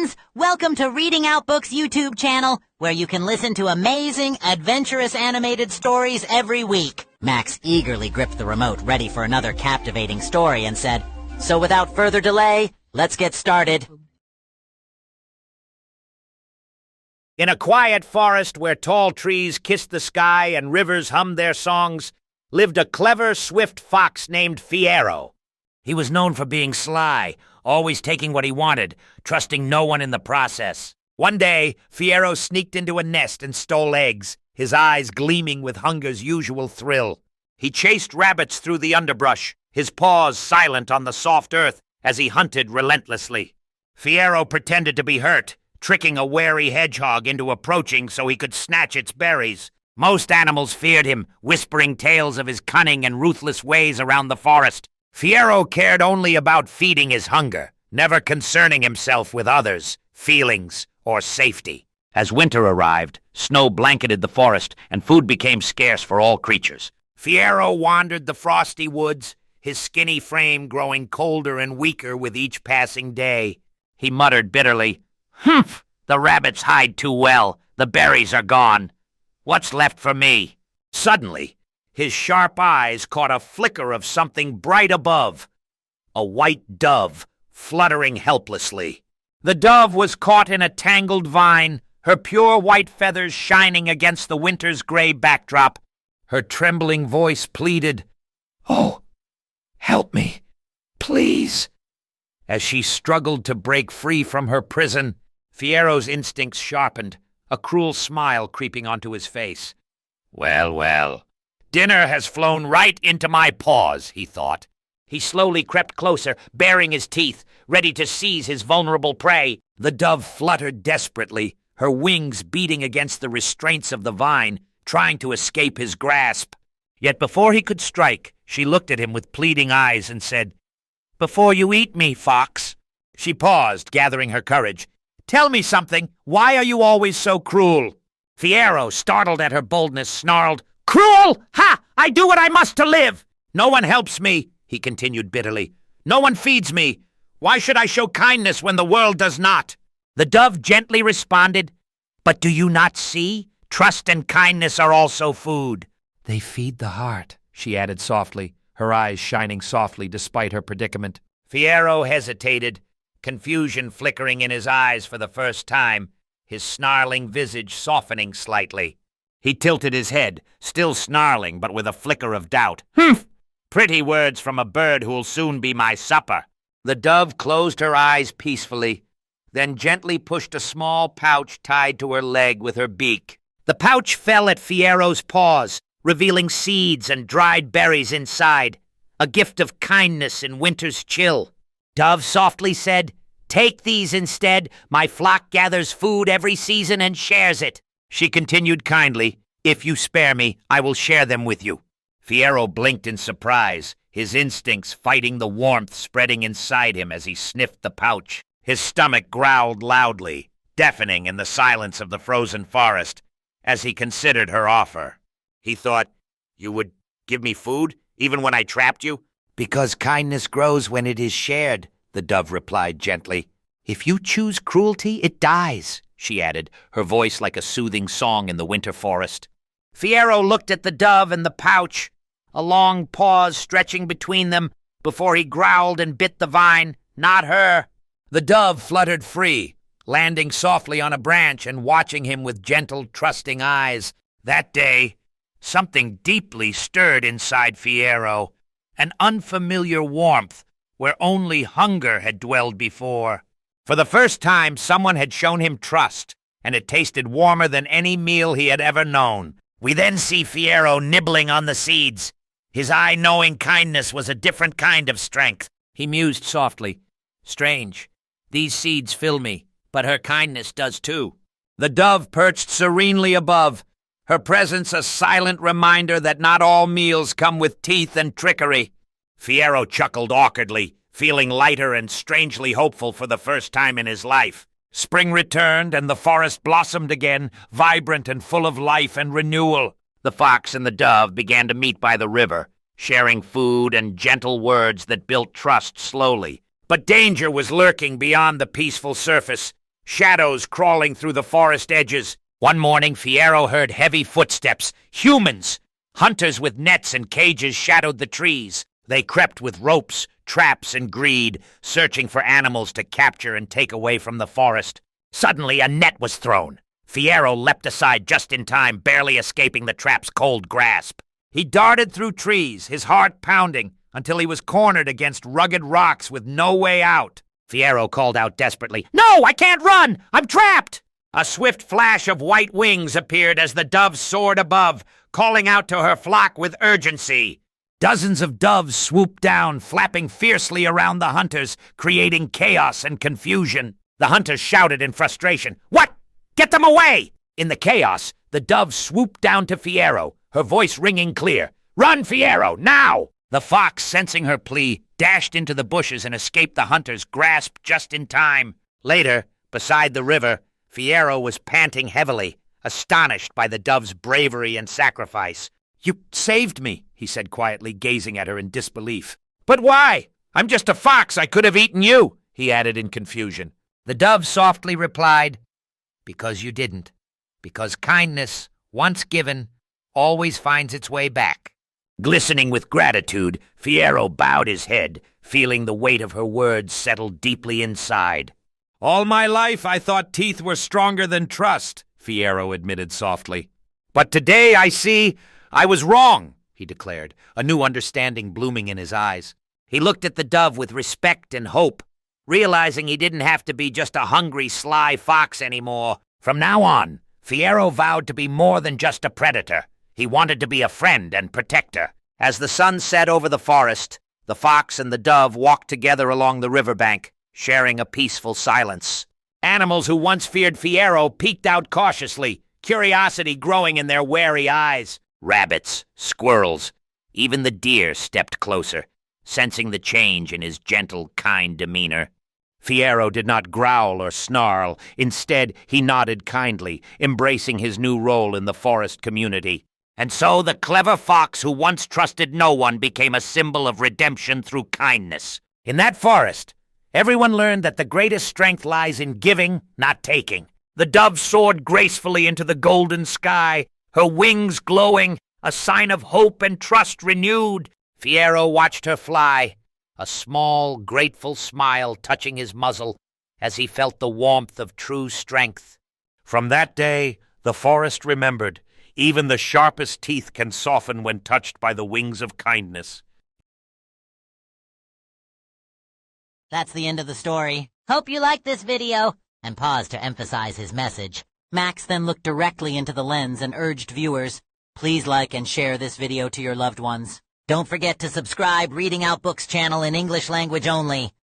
friends! Welcome to Reading Out Books YouTube channel, where you can listen to amazing, adventurous animated stories every week. Max eagerly gripped the remote, ready for another captivating story, and said, "So without further delay, let's get started." In a quiet forest where tall trees kissed the sky and rivers hummed their songs, lived a clever, swift fox named Fiero. He was known for being sly, always taking what he wanted, trusting no one in the process. One day, Fiero sneaked into a nest and stole eggs, his eyes gleaming with hunger's usual thrill. He chased rabbits through the underbrush, his paws silent on the soft earth as he hunted relentlessly. Fiero pretended to be hurt, tricking a wary hedgehog into approaching so he could snatch its berries. Most animals feared him, whispering tales of his cunning and ruthless ways around the forest. Fiero cared only about feeding his hunger, never concerning himself with others, feelings, or safety. As winter arrived, snow blanketed the forest, and food became scarce for all creatures. Fiero wandered the frosty woods, his skinny frame growing colder and weaker with each passing day. He muttered bitterly, "Humph! The rabbits hide too well. The berries are gone. What's left for me?" Suddenly, his sharp eyes caught a flicker of something bright above. A white dove, fluttering helplessly. The dove was caught in a tangled vine, her pure white feathers shining against the winter's gray backdrop. Her trembling voice pleaded, "Oh, help me, please." As she struggled to break free from her prison, Fiero's instincts sharpened, a cruel smile creeping onto his face. Well, well. Dinner has flown right into my paws, he thought. He slowly crept closer, baring his teeth, ready to seize his vulnerable prey. The dove fluttered desperately, her wings beating against the restraints of the vine, trying to escape his grasp. Yet before he could strike, she looked at him with pleading eyes and said, "Before you eat me, fox." She paused, gathering her courage. "Tell me something. Why are you always so cruel?" Fiero, startled at her boldness, snarled, "Cruel? Ha! I do what I must to live! No one helps me," he continued bitterly. "No one feeds me. Why should I show kindness when the world does not?" The dove gently responded, "But do you not see? Trust and kindness are also food." "They feed the heart," she added softly, her eyes shining softly despite her predicament. Fiero hesitated, confusion flickering in his eyes for the first time, his snarling visage softening slightly. He tilted his head, still snarling, but with a flicker of doubt. "Humph! Pretty words from a bird who'll soon be my supper." The dove closed her eyes peacefully, then gently pushed a small pouch tied to her leg with her beak. The pouch fell at Fiero's paws, revealing seeds and dried berries inside, a gift of kindness in winter's chill. Dove softly said, "Take these instead. My flock gathers food every season and shares it." She continued kindly, "If you spare me, I will share them with you." Fiero blinked in surprise, his instincts fighting the warmth spreading inside him as he sniffed the pouch. His stomach growled loudly, deafening in the silence of the frozen forest, as he considered her offer. He thought, "You would give me food, even when I trapped you?" "Because kindness grows when it is shared," the dove replied gently. "If you choose cruelty, it dies," she added, her voice like a soothing song in the winter forest. Fiero looked at the dove and the pouch, a long pause stretching between them before he growled and bit the vine. Not her. The dove fluttered free, landing softly on a branch and watching him with gentle, trusting eyes. That day, something deeply stirred inside Fiero, an unfamiliar warmth where only hunger had dwelled before. For the first time, someone had shown him trust, and it tasted warmer than any meal he had ever known. We then see Fiero nibbling on the seeds. His eye-knowing kindness was a different kind of strength. He mused softly, "Strange. These seeds fill me, but her kindness does too." The dove perched serenely above, her presence a silent reminder that not all meals come with teeth and trickery. Fiero chuckled awkwardly, feeling lighter and strangely hopeful for the first time in his life. Spring returned, and the forest blossomed again, vibrant and full of life and renewal. The fox and the dove began to meet by the river, sharing food and gentle words that built trust slowly. But danger was lurking beyond the peaceful surface. shadows crawling through the forest edges. One morning, Fiero heard heavy footsteps. Humans! Hunters with nets and cages shadowed the trees. They crept with ropes, traps, and greed, searching for animals to capture and take away from the forest. Suddenly, a net was thrown. Fiero leapt aside just in time, barely escaping the trap's cold grasp. He darted through trees, his heart pounding, until he was cornered against rugged rocks with no way out. Fiero called out desperately, "No, I can't run! I'm trapped!" A swift flash of white wings appeared as the dove soared above, calling out to her flock with urgency. Dozens of doves swooped down, flapping fiercely around the hunters, creating chaos and confusion. The hunters shouted in frustration, "What? Get them away!" In the chaos, the dove swooped down to Fiero, her voice ringing clear. "Run, Fiero, now!" The fox, sensing her plea, dashed into the bushes and escaped the hunter's grasp just in time. Later, beside the river, Fiero was panting heavily, astonished by the dove's bravery and sacrifice. "You saved me," he said quietly, gazing at her in disbelief. "But why? I'm just a fox. I could have eaten you," he added in confusion. The dove softly replied, "Because you didn't. Because kindness, once given, always finds its way back." Glistening with gratitude, Fiero bowed his head, feeling the weight of her words settle deeply inside. "All my life I thought teeth were stronger than trust," Fiero admitted softly. "But today I see I was wrong," he declared, a new understanding blooming in his eyes. He looked at the dove with respect and hope, realizing he didn't have to be just a hungry, sly fox anymore. From now on, Fiero vowed to be more than just a predator. He wanted to be a friend and protector. As the sun set over the forest, the fox and the dove walked together along the riverbank, sharing a peaceful silence. Animals who once feared Fiero peeked out cautiously, curiosity growing in their wary eyes. Rabbits, squirrels, even the deer stepped closer, sensing the change in his gentle, kind demeanor. Fiero did not growl or snarl. Instead, he nodded kindly, embracing his new role in the forest community. And so the clever fox who once trusted no one became a symbol of redemption through kindness. In that forest, everyone learned that the greatest strength lies in giving, not taking. The dove soared gracefully into the golden sky, her wings glowing, a sign of hope and trust renewed. Fiero watched her fly, a small, grateful smile touching his muzzle as he felt the warmth of true strength. From that day, the forest remembered, even the sharpest teeth can soften when touched by the wings of kindness. That's the end of the story. Hope you liked this video. And paused to emphasize his message. Max then looked directly into the lens and urged viewers, please like and share this video to your loved ones. Don't forget to subscribe Reading Out Books channel in English language only.